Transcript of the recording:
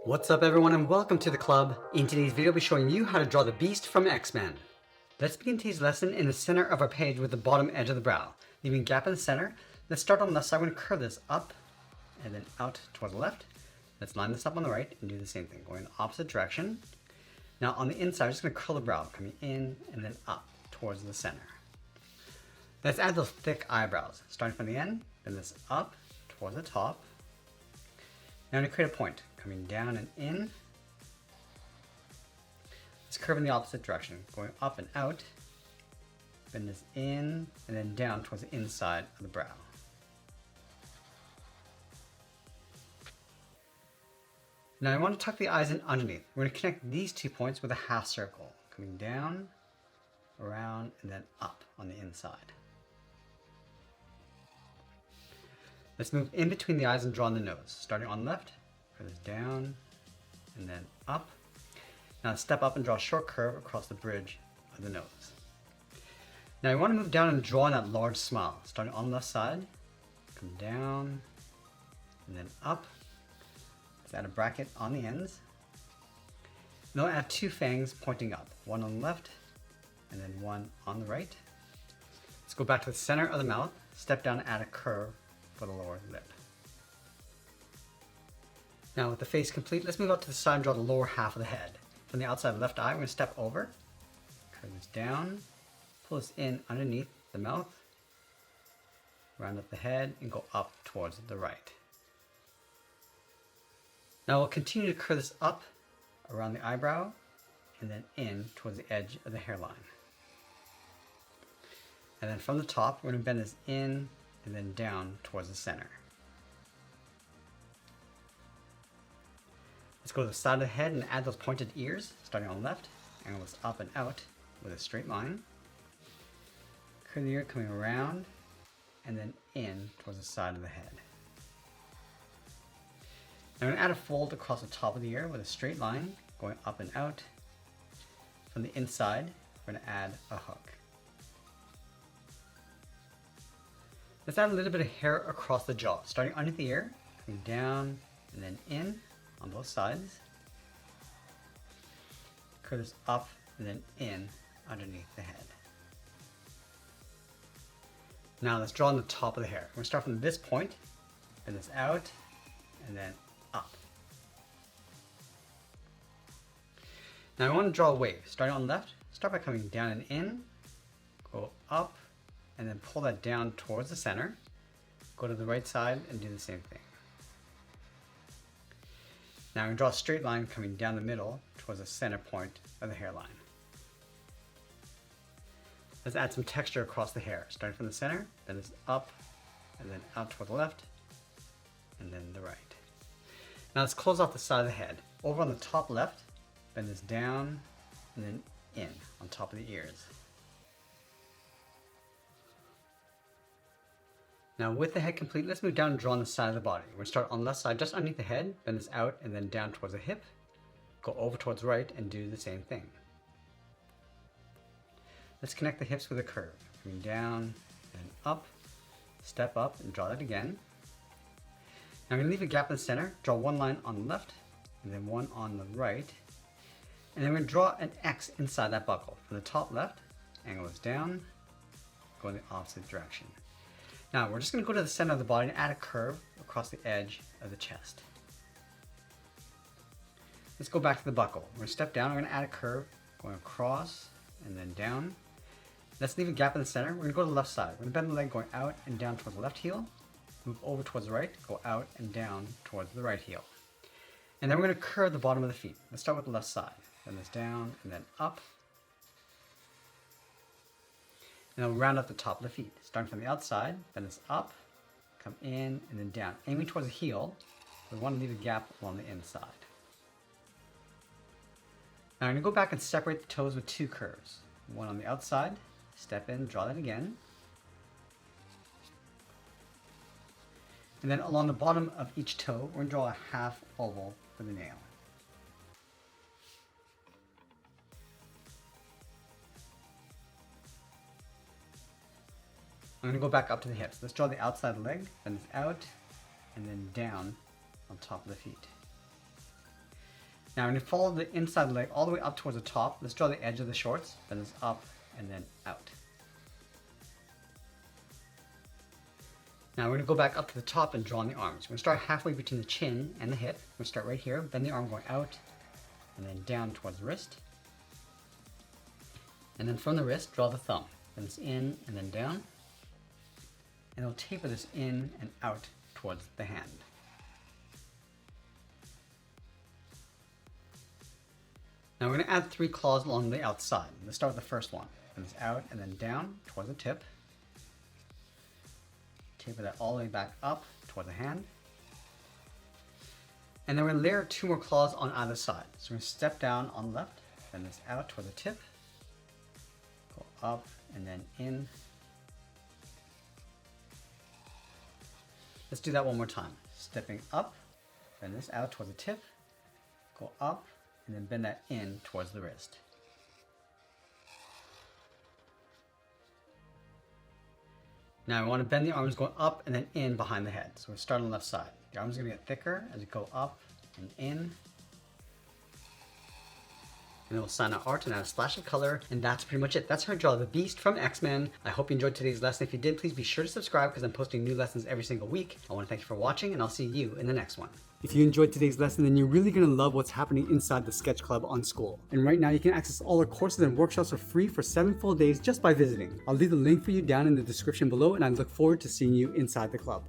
What's up everyone and welcome to the club. In today's video I'll be showing you how to draw the beast from Xmen. Let's begin today's lesson in the center of our page with the bottom edge of the brow. Leaving a gap in the center. Let's start on the left side. We're going to curve this up and then out towards the left. Let's line this up on the right and do the same thing, going in the opposite direction. Now on the inside, I'm just going to curl the brow, coming in and then up towards the center. Let's add those thick eyebrows. Starting from the end, bend this up towards the top. Now I'm going to create a point, coming down and in. Let's curve in the opposite direction, going up and out. Bend this in and then down towards the inside of the brow. Now I want to tuck the eyes in underneath. We're going to connect these 2 points with a half circle, coming down, around, and then up on the inside. Let's move in between the eyes and draw on the nose. Starting on the left, curve this down, and then up. Now step up and draw a short curve across the bridge of the nose. Now you want to move down and draw on that large smile. Starting on the left side, come down, and then up. Let's add a bracket on the ends. Now add 2 fangs pointing up, one on the left, and then one on the right. Let's go back to the center of the mouth, step down and add a curve for the lower lip. Now with the face complete, let's move out to the side and draw the lower half of the head. From the outside left eye, we're going to step over, curve this down, pull this in underneath the mouth, round up the head, and go up towards the right. Now we'll continue to curve this up around the eyebrow and then in towards the edge of the hairline. And then from the top, we're going to bend this in and then down towards the center. Let's go to the side of the head and add those pointed ears, starting on the left, angle this up and out with a straight line. Curve the ear coming around and then in towards the side of the head. Now I'm going to add a fold across the top of the ear with a straight line going up and out. From the inside, we're going to add a hook. Let's add a little bit of hair across the jaw, starting underneath the ear, coming down and then in on both sides. Curve this up and then in underneath the head. Now let's draw on the top of the hair. We're going to start from this point, bend this out, and then up. Now I want to draw a wave. Starting on the left, start by coming down and in, go up, and then pull that down towards the center. Go to the right side and do the same thing. Now I'm going to draw a straight line coming down the middle towards the center point of the hairline. Let's add some texture across the hair. Starting from the center, then it's up, and then out toward the left, and then the right. Now let's close off the side of the head. Over on the top left, bend this down, and then in on top of the ears. Now with the head complete, let's move down and draw on the side of the body. We're going to start on the left side, just underneath the head, bend this out and then down towards the hip. Go over towards the right and do the same thing. Let's connect the hips with a curve. Coming down and up, step up and draw that again. Now I'm going to leave a gap in the center, draw one line on the left and then one on the right. And then we're going to draw an X inside that buckle. From the top left, angle this down, go in the opposite direction. Now we're just going to go to the center of the body and add a curve across the edge of the chest. Let's go back to the buckle. We're going to step down, we're going to add a curve, going across and then down. Let's leave a gap in the center. We're going to go to the left side. We're going to bend the leg going out and down towards the left heel. Move over towards the right, go out and down towards the right heel. And then we're going to curve the bottom of the feet. Let's start with the left side. Bend this down and then up. And then we'll round up the top of the feet. Starting from the outside, bend this up, come in and then down. Aiming towards the heel, we want to leave a gap along the inside. Now I'm going to go back and separate the toes with 2 curves. One on the outside, step in, draw that again. And then along the bottom of each toe, we're going to draw a half oval for the nail. I'm going to go back up to the hips. Let's draw the outside leg, bend this out, and then down on top of the feet. Now we're going to follow the inside leg all the way up towards the top. Let's draw the edge of the shorts, then it's up and then out. Now we're going to go back up to the top and draw on the arms. We're going to start halfway between the chin and the hip. We're going to start right here, bend the arm going out and then down towards the wrist. And then from the wrist, draw the thumb. Then it's in and then down. And it'll taper this in and out towards the hand. Now we're going to add 3 claws along the outside. Let's start with the first one. Then it's out and then down towards the tip. Taper that all the way back up toward the hand. And then we're going to layer 2 more claws on either side. So we're going to step down on the left, then this out toward the tip, go up and then in. Let's do that one more time. Stepping up, then this out toward the tip, go up, and then bend that in towards the wrist. Now we want to bend the arms going up and then in behind the head. So we're starting on the left side. The arms are going to get thicker as you go up and in. And then we'll sign our art and add a splash of color. And that's pretty much it. That's how I draw the Beast from Xmen. I hope you enjoyed today's lesson. If you did, please be sure to subscribe because I'm posting new lessons every single week. I want to thank you for watching and I'll see you in the next one. If you enjoyed today's lesson, then you're really going to love what's happening inside the Sketch Club on School. And right now you can access all our courses and workshops for free for 7 full days just by visiting. I'll leave the link for you down in the description below and I look forward to seeing you inside the club.